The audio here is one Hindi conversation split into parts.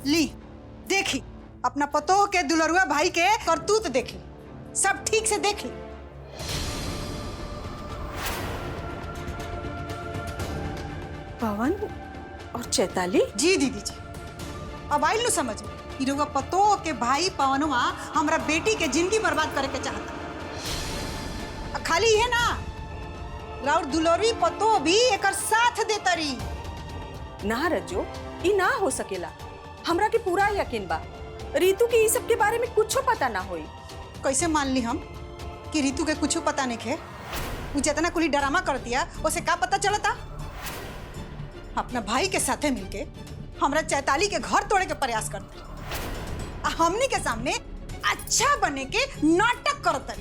ली देखी अपना पतोह के दुलरुआ भाई के करतूत देखी, सब ठीक से देख ली। पवन और चैताली? जी दीदी जी, अब आई लो समझ में। रउआ पतोह के भाई पवनवा हमरा बेटी के जिंदगी बर्बाद करे के चाहता। खाली है ना, राउर दुलरी पतोह भी एकर साथ देता रही। ना रजो, ई ना हो सकेला। हमरा के पूरा यकीन बा रीतू के ई सब के बारे में कुछ पता ना होई। कैसे मान ली हम कि रीतू के कुछ पता नहीं खे? वो जितना कुली ड्रामा कर दिया उसे का पता चलता? अपना भाई के साथे मिलके हमरा चैताली के घर तोड़े के प्रयास करते, हमनी के सामने अच्छा बने के नाटक करते।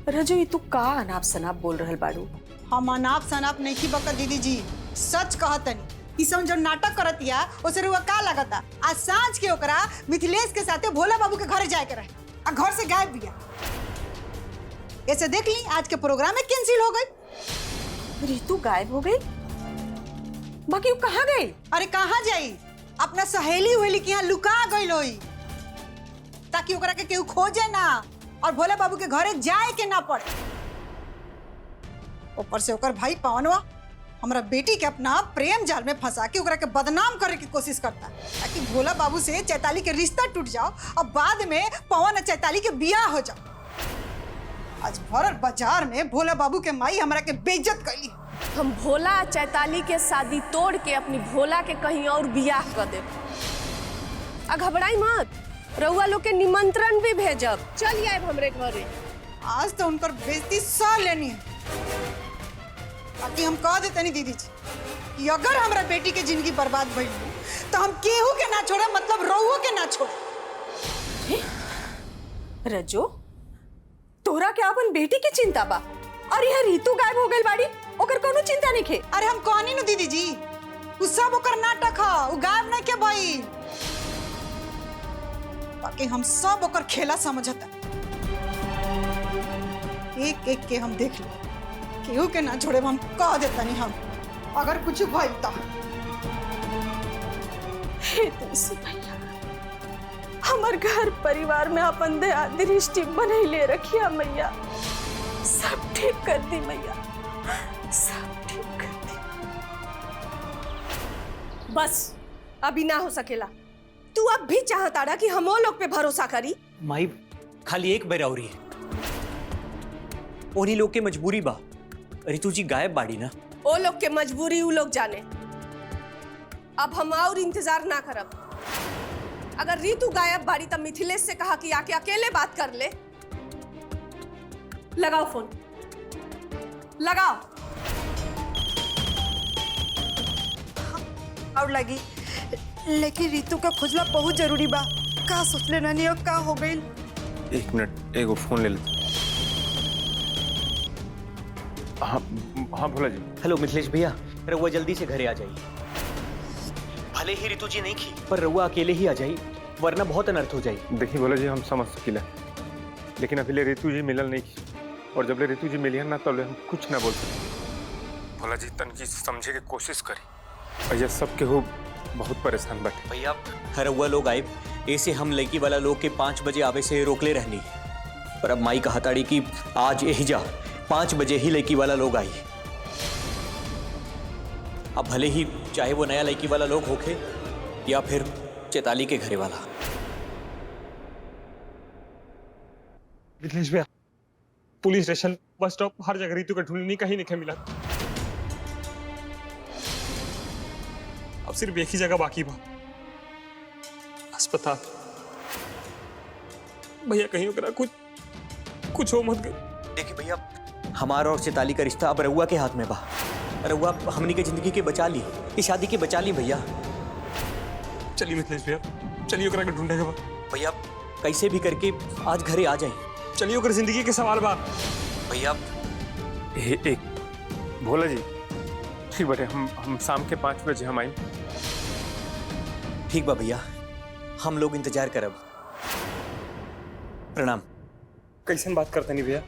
रजो, ई तू का अनाप शनाप बोल रहल बाड़ू? हम अनाप शनाप नहीं की बका दीदी जी, सच कहतनी। ई सब जो नाटक करतिया उसे रुआ का लगता? आज सांझ के ओकरा मिथिलेश के साथे भोला बाबू के घर जाए के रहे आ घर से गायब बिया। ऐसे देख ली आज के प्रोग्राम में कैंसिल हो गई। रीतू गायब हो गई? बाकी वो कहाँ गई? अरे कहाँ जाई? अपना सहेली उहेली के यहाँ लुका गई लोई, ताकि ओकरा के केहू खोजे ना और भोला बाबू के घरे जाए के ना पड़े। ऊपर से ओकर भाई पवनवा हमरा बेटी के अपना प्रेम जाल में फंसा के ओकरा के बदनाम करे की कोशिश करता, ताकि भोला बाबू से चैताली के रिश्ता टूट जाओ और बाद में पवन और चैताली के बियाह हो जाओ। आज भरल बाजार में भोला बाबू के माई हमरा के बेइज्जत कैली। हम भोला चैताली के शादी तोड़ के अपनी भोला के कहीं और बियाह कर देब। आ घबराई मत, रउआ लोग के निमंत्रण भी भेजब, चल आए हमरे घरे। आज तो उनकर बेइज्जती सह लेनी है। बाकी हम कह देते नहीं दीदी जी कि अगर हमरा बेटी के जिंदगी बर्बाद भइल तो हम केहू के ना छोड़े, मतलब रउओ के ना छोड़े। रजो, तोरा के अपन बेटी की चिंता बा और यह रीतू गायब हो गई बाड़ी, ओकर कोनो चिंता नहीं खे? अरे हम कहनी न दीदी जी, उ सब ओकर नाटक है, उ गायब नहीं के भइल। बाकी हम सब ओकर खेला समझता, एक एक के हम देख ले, केहू के ना छोड़े। हम कह देता नहीं, हम अगर कुछ भइल तो। हे तुलसी मैया, हमार घर परिवार में अपन दया दृष्टि बनैले रखिया मैया, सब ठीक कर दी मैया, सब ठीक कर दी। बस अभी ना हो सकेला। तू अब भी चाहता कि हम वो लोग पे भरोसा करी? माई खाली एक बेर औरी है, उन्हीं लोग के मजबूरी बा। ऋतु जी गायब बाड़ी ना, वो लोग के मजबूरी वो लोग जाने। अब हम और इंतजार ना करब। अगर रीतू गायब बाड़ी तब मिथिलेश से कहा कि आके अकेले बात कर ले। लगाओ फोन, लगाओ। और लगी, लेकिन रीतू का खोजना बहुत जरूरी बा। का सोच ले नानी, अब का हो गई? एक मिनट, एगो फोन ले ले। हाँ हाँ भोला जी। हेलो मिथिलेश भैया, रउआ जल्दी से घरे आ जाइए। भले ही ऋतु जी नहीं खी, पर रउआ अकेले ही आ जाइए, वरना बहुत अनर्थ हो जाए। देखिए भोला जी, हम समझ सकीला, लेकिन अभी ले ऋतु जी मिलल नहीं की, और जब ले ऋतु जी मिलियन ना तब ले हम कुछ ना बोल सकते। भोला जी तनकी समझे की कोशिश करी, और ये सब केहू बहुत परेशान बैठे। भैया रउआ लोग आए, ऐसे हम लड़की वाला लोग के 5 बजे आवे से रोकले रहनी, पर अब माई कहताड़ी कि आज यही जा 5 बजे ही लड़की वाला लोग आई। अब भले ही चाहे वो नया लड़की वाला लोग होके या फिर चैताली के घरे वाला। मिथिलेश भैया, पुलिस स्टेशन, बस स्टॉप, हर जगह रीतु का ढूंढनी कहीं नहीं मिला। अब सिर्फ एक ही जगह बाकी बा, अस्पताल। भैया कहीं ओकरा कुछ हो मत गई। देखिए भैया, हमारा और चैताली का रिश्ता अब रउआ के हाथ में बा। रउआ हमनी के जिंदगी के बचा ली, इस शादी के बचा ली भैया। चलिए मिथिलेश भैया, चलिए ओकरा के ढूंढेगा बा। भैया कैसे भी करके आज घरे आ जाए। चलिए ओकर जिंदगी के सवाल बा भैया। एक भोला जी, ठीक बटे, हम शाम के 5 बजे हम आई। ठीक बा भैया, हम लोग इंतजार करब। प्रणाम। कैसे बात करते नहीं भैया,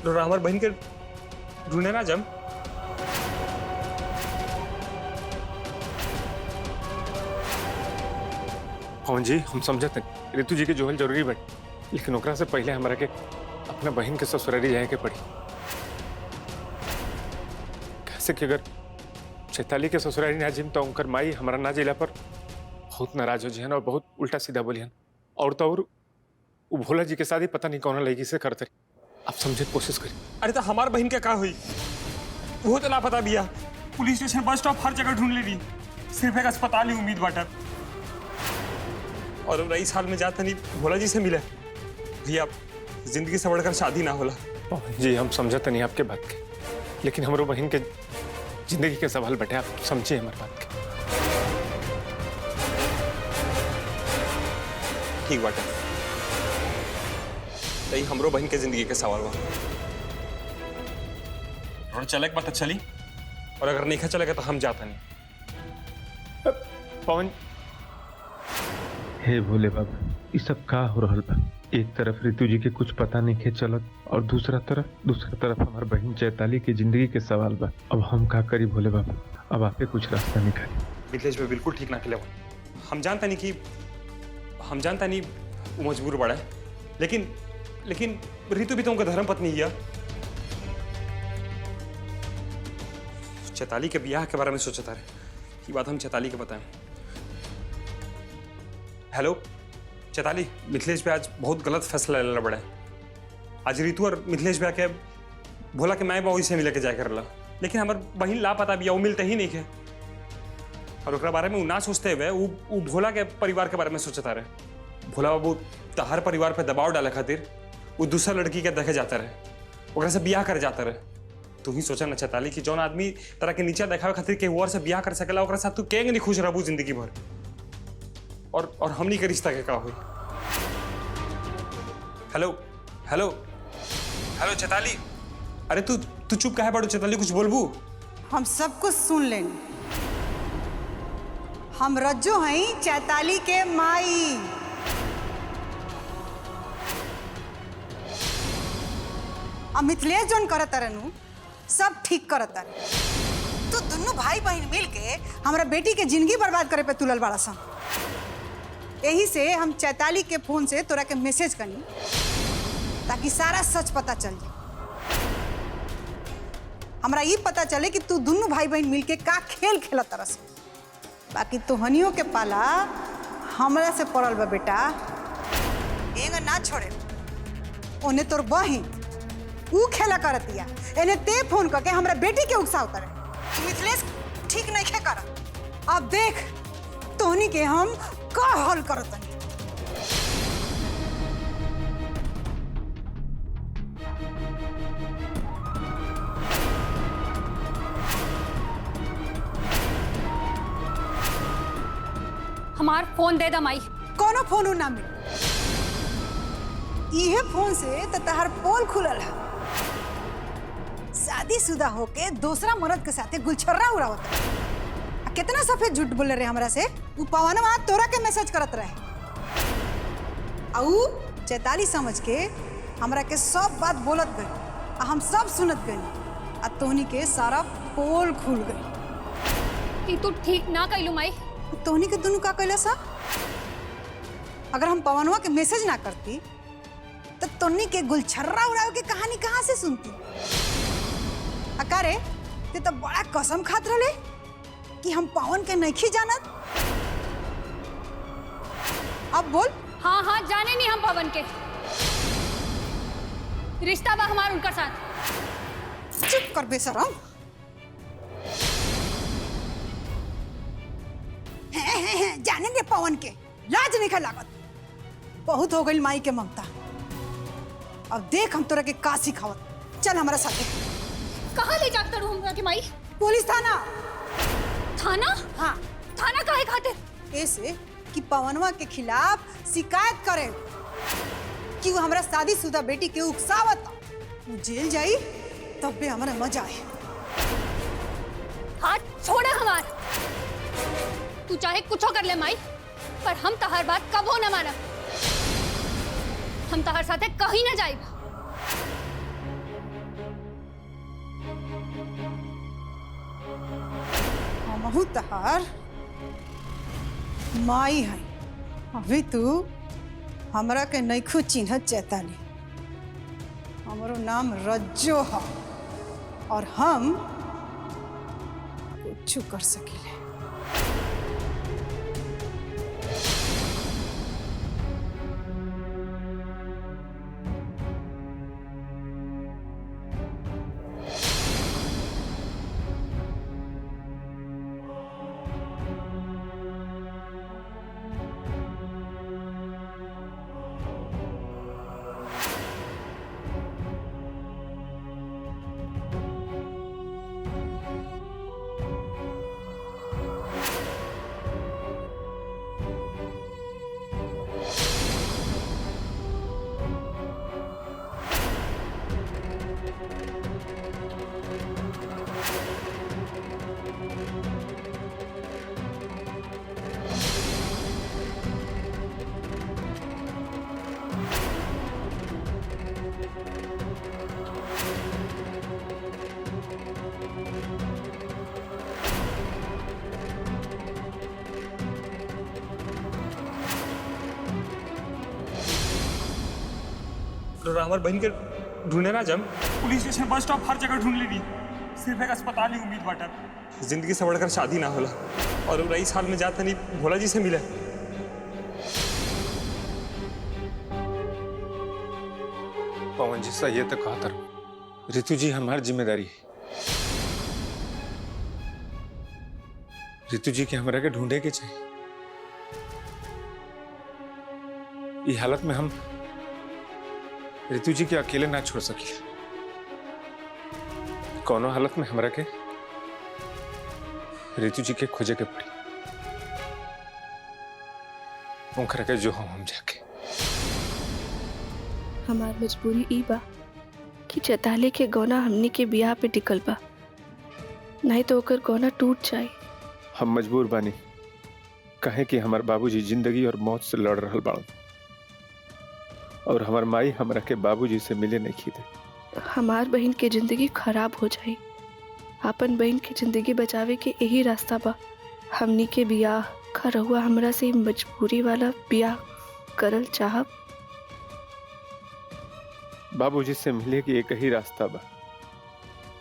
डोरा हमारे बहन के ढूंढे ना जम। पवन जी हम समझत हैं ऋतु जी के जोहल जरूरी बट लेकिन ओकरा से पहले हमारा के अपना बहन के ससुरारी जाए के पड़ी। कैसे कि अगर चैताली के ससुरारी ना जिम तो उनकर माई हमारा ना जिला पर बहुत नाराज हो जिहन और बहुत उल्टा सीधा बोलिहन और तो और वो भोला जी के शादी पता नहीं कौन लड़की से करते। आप समझे कोशिश करिए। अरे तो हमार बहन के का हुई वो तो लापता बिया। पुलिस स्टेशन बस स्टॉप हर जगह ढूंढ ले रही, सिर्फ एक अस्पताल ही उम्मीद बाटा। और रही साल में जाता नहीं भोला जी से मिले भैया, जिंदगी से बढ़कर शादी ना होला। पवन जी हम समझते नहीं आपके बात के लेकिन हमारो बहन के जिंदगी के सवाल बटे आप समझिए हमारी बात के। ठीक बाटे तई हमरो बहन के जिंदगी के सवाल बा और चले पता चली और अगर नहीं चलेगा तो हम जाता नहीं। पवन हे भोले बाबा ये सब का हो रहल बा। एक तरफ ऋतु जी के कुछ पता नहीं खे चलत और दूसरा तरफ हमार बहन चैताली की जिंदगी के सवाल बा। अब हम का करी भोले बाबा, अब आपे कुछ रास्ता निकाली। मिथिलेश में बिल्कुल ठीक ना खेले हम जानता नहीं वो मजबूर बड़ा है लेकिन ऋतु भी तो उनका धर्म पत्नी ही है। चैताली के ब्याह के बारे में सोचता रहे ये बात हम चैताली के बताएं। हेलो चैताली, मिथिलेश पे आज बहुत गलत फैसला लेना पड़ा है। आज ऋतु और मिथिलेश भैया के भोला के माए बाबू से मिले के जाए कर ला, लेकिन हमार बहन लापता भी वो मिलते ही नहीं है। और ओकरा बारे में ना सोचते हुए वो भोला के परिवार के बारे में सोचता रहे। भोला बाबू तहार परिवार पे दबाव डाले खातिर वो दूसरा लड़की के देखे जाता रहे, ओकरा से ब्याह कर जाता रहे। तू ही सोचा ना चैताली कि जौन आदमी तरह के नीचे देखावे खातिर केहू और से ब्याह कर सकेला ओकरा साथ तू केंगे नहीं खुश रहबू जिंदगी भर। और हमनी के रिश्ता के का हुई। हेलो चैताली, अरे तू चुप काहे बाड़ू चैताली, कुछ बोलबू? हम सब कुछ सुन लेनी। हम रज्जो हैं चैताली के माई। अब मिथिलेश जोन करत रहनु सब ठीक करत रहे। तो दोनों भाई बहन मिल के हमारा बेटी के जिंदगी बर्बाद करे पे तुलल बड़ा सन। यही से हम चैताली के फोन से तोरा के मैसेज करनी ताकि सारा सच पता चल जाए। हमरा ये पता चले कि तू दोनों भाई बहन मिल के का खेल खेला तरस। बाकी तोहनियों के पाला हमरा से पड़ल बा बेटा, एंगा ना छोड़े। ओने तोर बहन ऊ खेला करतिया, एने ते फोन करके हमरा बेटी के उकसाव करे। मिथिलेश ठीक नहीं खे कर। अब देख तोहनी के हम का हल करत। हमार फोन दे दमाई। कोनो फोन ना मिल। इहे फोन से तो तहार पोल खुलल है। शादीशुदा होके दूसरा मर्द के साथे गुलछर्रा उड़ावत है। कितना सफेद झूठ बोले रहे हमरा से। उ पवनवा तोरा के मैसेज करत रहे। आउ चैताली समझ के हमरा के सब बात बोलत गई। हम सब सुनत गई। आ तोहनी के सारा पोल खुल गई। तू ठीक ना कइलू माई। तोहनी के दोनों का कैला सा? अगर हम पवनवा के मैसेज ना करती तो तोहनी के गुलछर्रा उड़ावे के कहानी कहाँ से सुनती? अकारे ते तो बड़ा कसम खात रहे कि हम पवन के नहीं जानत। अब बोल। हाँ जाने नहीं हम पवन के रिश्ता बा हमार उनका साथ। चुप कर बेशरम। जाने दे पवन के लाज नहीं लागत। बहुत हो गई माई के ममता। अब देख हम तोरा के का सिखावत। चल हमारा साथे। कहाँ ले जाकर हमरा के माई? पुलिस थाना। थाना? हाँ थाना काहे खातिर? ऐसे कि पवनवा के खिलाफ शिकायत करे कि वो हमारा शादीशुदा बेटी के उकसावत। वो जेल जाई तब भी हमारा मजा आए। हाथ छोड़े हमार। तू चाहे कुछ कर ले माई, पर हम तहार बात कबो न मानब। हम तहार साथे कहीं न जाइब। हमहू तहार माई है अभी तू हमरा के नैखू चिन्हत चैताली। हमरो नाम रज्जो है और हम कुछ कर सकीले। हमारे बहन के ढूंढे ना जब पुलिस स्टेशन बस स्टॉप हर जगह ढूंढ लेनी, सिर्फ एक अस्पताल ही उम्मीद बाटा। जिंदगी से बढ़कर शादी ना होला और रही साल में जाता नहीं भोला जी से मिले। पवन जी सही है तो कहा था रितु जी हमारी जिम्मेदारी है। रितु जी के हमरा के ढूंढे के चाहिए। ये हालत में हम रितु जी के अकेले ना छोड़ सकी। कोनो हालत में हमरा के रितु जी के खोजे के पड़ी। उनकर के जो हम जाके हमार मजबूरी ई बा कि चैताली के गौना हमनी के बियाह पे टिकल बा, नहीं तो ओकर गौना टूट जाए। हम मजबूर बानी कहे कि हमार बाबूजी जिंदगी और मौत से लड़ रहल बाड़न और हमार माई हमरा के बाबूजी से मिले नहीं खीदे। हमार बहन के जिंदगी खराब हो जाए। अपन बहन की जिंदगी बचावे के यही रास्ता बा। हमनी के बियाह का रहुआ हमरा से मजबूरी वाला बियाह करल चाहब। बाबूजी से मिले कि एक ही रास्ता बा,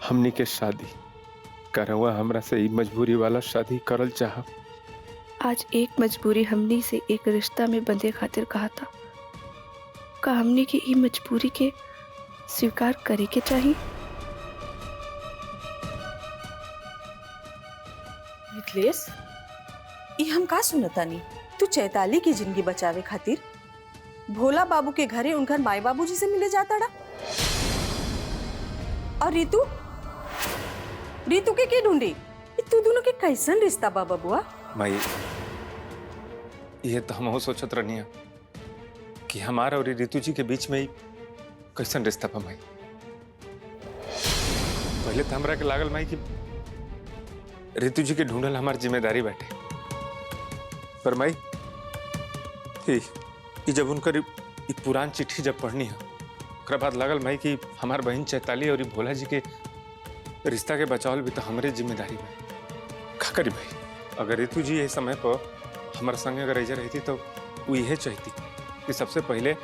हमनी के शादी करवा। हमरा से ई मजबूरी वाला शादी करल चाहब। आज एक मजबूरी हमनी से एक रिश्ता में बंधे खातिर कहा था, का हमनी की ई मजबूरी के स्वीकार करे के चाहिए। मिथिलेश, ई हम का सुनतानी? तू चैताली की जिंदगी बचावे खातिर भोला बाबू के घरे उनकर माई बाबूजी से मिले जाता डा। और रितु रितु के ढूंढी? तू दोनों के कैसन रिश्ता बा बबुआ? माई ये तो हम सोचत रहनी कि हमारा और रितु जी के बीच में ही कैसन रिश्ता बा। माई पहले तो हमरा के लागल माई कि रितु जी के ढूंढल हमारी जिम्मेदारी बैठे, पर माई ये जब उनकर पुरान चिट्ठी जब पढ़नी है उसके बाद लागल माई कि हमार बहन चैताली और भोला जी के रिश्ता के बचावल भी तो हमारे जिम्मेदारी में। का करी भाई, अगर रितु जी ये समय पर हमारे संगे अगर ऐसे रहती तो वो यह चाहती कि सबसे पहले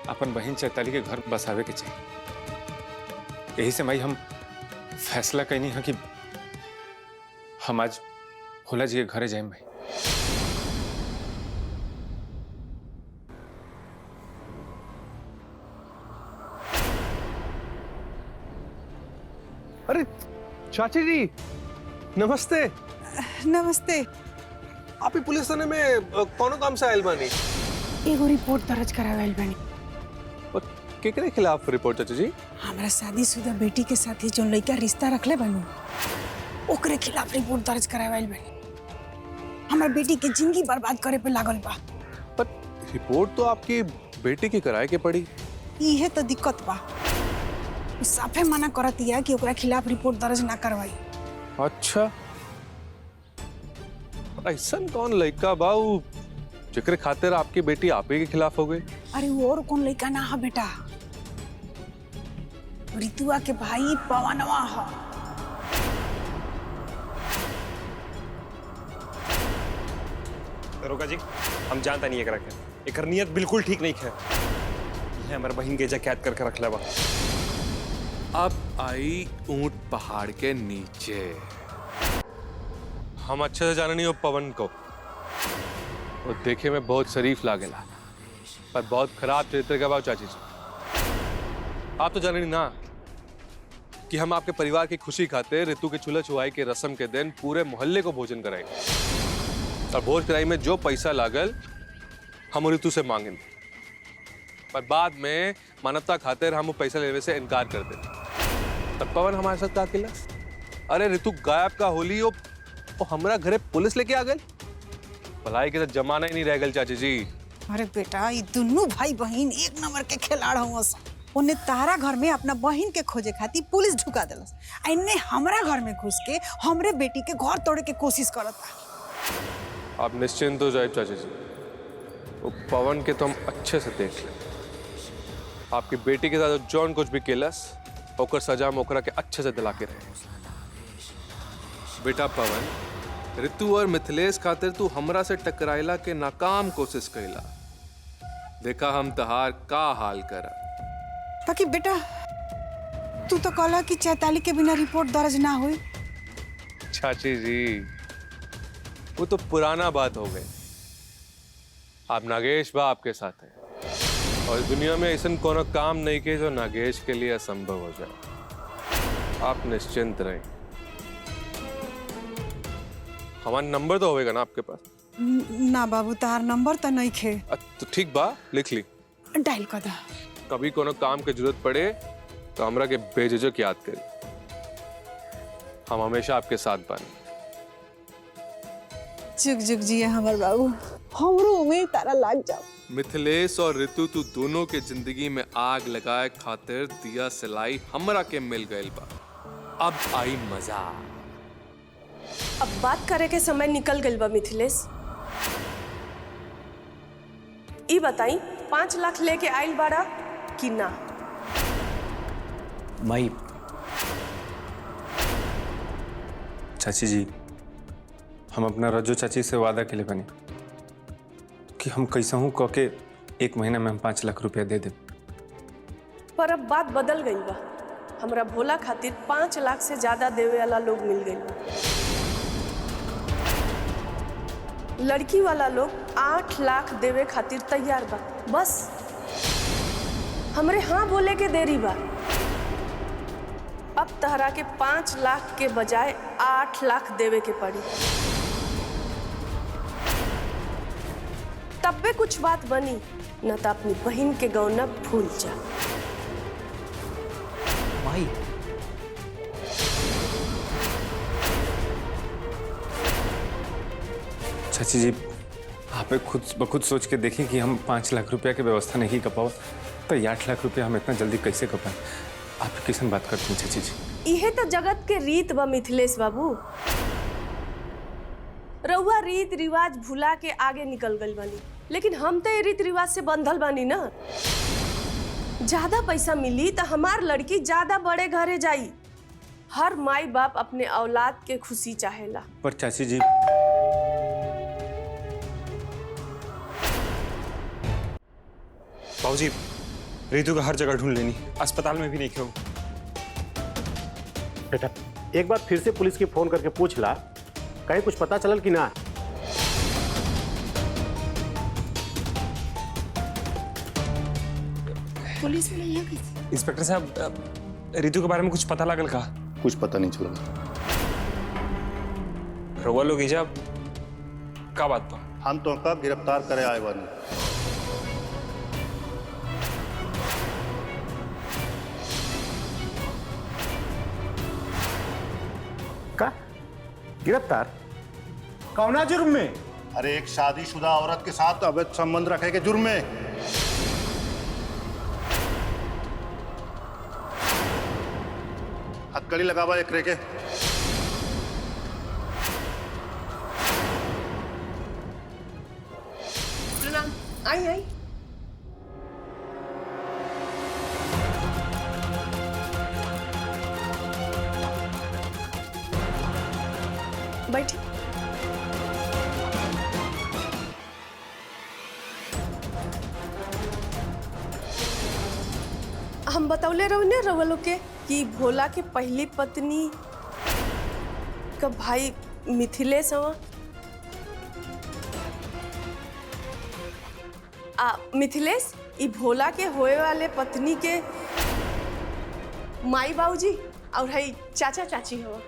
अपन बहन चैताली के घर बसावे के चाहिए। यही से माई हम फैसला कैनी है कि हम आज भोला जी के घरे जाए। भाई अरे चाची जी नमस्ते। नमस्ते। आप ही पुलिस थाने में कौन काम से आयल बानी? एगो रिपोर्ट दर्ज करावेल बानी। और केकरे खिलाफ रिपोर्ट चाची जी? हमारा शादीशुदा बेटी के साथ जो लड़का रिश्ता रखले बानू ओकरे खिलाफ रिपोर्ट दर्ज करावेल बानी। हमार बेटी के जिंदगी बर्बाद करे पे लागल बा। पर रिपोर्ट तो आपकी बेटी की कराए के पड़ी। इहे तो दिक्कत बा। साफे मना करतिया कि ओकरा खिलाफ रिपोर्ट दर्ज ना करवाई। अच्छा ऐसा कौन लड़का बाऊ जिक्र खातिर आपकी बेटी आप ही के खिलाफ हो गई? अरे वो और कौन लड़का ना है बेटा, रितुआ के भाई पवनवा है। दरोगा जी, हम जानता नहीं एकरा के। एकर नियत बिल्कुल ठीक नहीं है। ये हमारे बहन के कैद करके रख लेवा। अब आई ऊंट पहाड़ के नीचे। हम अच्छे से जाने नहीं हो पवन को। वो देखे में बहुत शरीफ लागेला, पर बहुत खराब चरित्र का बाव चाची जी। आप तो जाने नहीं ना कि हम आपके परिवार की खुशी खाते ऋतु के चूल्हा चुहाई के रस्म के दिन पूरे मोहल्ले को भोजन कराएंगे, और भोज कराई में जो पैसा लागल हम ऋतु से मांगेंगे, पर बाद में मानवता खातिर हम वो पैसा लेने से इनकार कर देते। तब पवन हमारे साथ का अकेला। अरे ऋतु गायब का होली वो हमारा घरे पुलिस लेके आ गए। भलाई के तो जमाना ही नहीं रह गल चाची जी। अरे बेटा, ये दोनों भाई बहन एक नंबर के खिलाड़ हुआ। उन्हें तारा घर में अपना बहन के खोजे खातिर पुलिस ढुका दिलस। इन्ने हमरा घर में घुस के हमरे बेटी के घर तोड़े के कोशिश करता। आप निश्चिंत हो जाए चाची जी, वो पवन के तो हम अच्छे से देख लें। आपकी बेटी के साथ जौन कुछ भी केलस ओकर सजा मोकरा के अच्छे से दिला के रहे। बेटा पवन, ऋतु और मिथिलेश खातिर तू हमरा से टकराइला के नाकाम कोशिश कैला। देखा हम तहार का हाल करा। बाकी बेटा, तू तो कहला कि चैताली के बिना रिपोर्ट दर्ज ना हुई। चाची जी, वो तो पुराना बात हो गई। आप नागेश बा आपके साथ है, और इस दुनिया में ऐसा कोनो काम नहीं के जो नागेश के लिए असंभव हो जाए। आप निश्चिंत रहें। हमारा नंबर तो होगा ना आपके पास? ना बाबू, तार नंबर तो नहीं खे। तो ठीक बा, लिख ली। डायल कर दा। कभी कोनो काम की जरूरत पड़े तो हमरा के बेझिझक याद करी। हम हमेशा आपके साथ बानी। जुग जुग जिए हमार बाबू, हमरो उम्मीद तारा लाग जाओ। मिथिलेश और ऋतु तू दोनों के जिंदगी में आग लगाए खातिर दिया सिलाई हमरा के मिल गइल बा। अब आई मजा। अब बात करे के समय निकल गइल बा मिथिलेश। ई बताई 5 लाख लेके आइल बाड़ा कि ना? माई, चाची जी, हम अपना रजो चाची से वादा के लिए बने कि हम कैसा हूँ कह के 1 महीना में हम 5 लाख रुपया दे दे। पर अब बात बदल गई बा। हमरा भोला खातिर 5 लाख से ज्यादा देवे वाला लोग मिल गए बा। लड़की वाला लोग 8 लाख देवे खातिर तैयार बा। बस हमरे हाँ बोले के देरी बा। अब तहरा के 5 लाख के बजाय 8 लाख देवे के पड़ी, तब भी कुछ बात बनी, न तो अपनी बहन के गौना भूल जा। माई, चाची जी, आप खुद बखुद सोच के देखें कि हम 5 लाख रुपया की व्यवस्था नहीं कर पाओ तो 8 लाख रुपया हम इतना जल्दी कैसे कर पाए? आप किसन बात करते हैं चाची जी? इहे तो जगत के रीत बा मिथिलेश बाबू। रउआ रीत रिवाज भुला के आगे निकल गई बानी, लेकिन हम तो ये रीत रिवाज से बंधल बानी ना। ज्यादा पैसा मिली तो हमार लड़की ज्यादा बड़े घरे जाई। हर माई बाप अपने औलाद के खुशी चाहेला। पर चाची जी, बाबूजी, ऋतु का हर जगह ढूंढ लेनी, अस्पताल में भी नहीं क्यों। बेटा, एक बार फिर से पुलिस की फोन करके पूछ ला, कहीं कुछ पता चलल कि ना? पुलिस में यहाँ इंस्पेक्टर साहब, ऋतु के बारे में कुछ पता लगल का? कुछ पता नहीं चला। रउआ लोग इजा का बात बा? हम तो का गिरफ्तार करे आए बानी। का गिरफ्तार? कौना जुर्म में? अरे एक शादीशुदा औरत के साथ अवैध संबंध रखे के जुर्म में। हथकड़ी लगावा एकरे के। प्रणाम। आई आई। बैठी। बतौले रहने रउआ लोग के कि भोला के पहली पत्नी का भाई मिथिलेश हवा। मिथिलेश ई भोला के होए वाले पत्नी के माई बाबूजी और है चाचा चाची हवा।